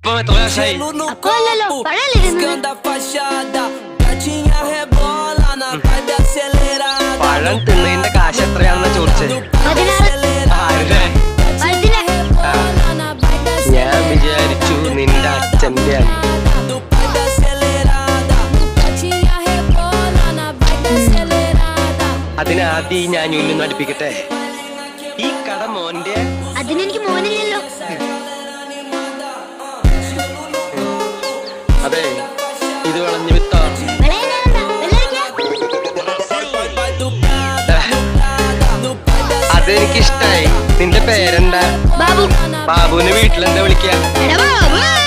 Vamos a tocar aí. Acolha-lo, para ele. Escanda a fachada, gatinha rebola na vibe acelerada. പഴം തിന്നതിന്റെ കാശ് എത്രയാണെന്ന് ചോദിച്ചത്. ആരുടെ? ഞാൻ വിചാരിച്ചു നിന്റെ അച്ഛന്റെ ആണ്. അതിനാദ്യം ഞാൻ ഉള്ളിന്ന് അടുപ്പിക്കട്ടെ. ഈ കട മോന്റെ. അതിനെനിക്ക് മോനില്ലല്ലോ. അതെ, ഇത് വളഞ്ഞു വിത്തോ. അതെനിക്കിഷ്ടായി. നിന്റെ പേരെന്താ? ബാബു. ബാബുവിനെ വീട്ടിലെന്താ വിളിക്കുക? ബാബു.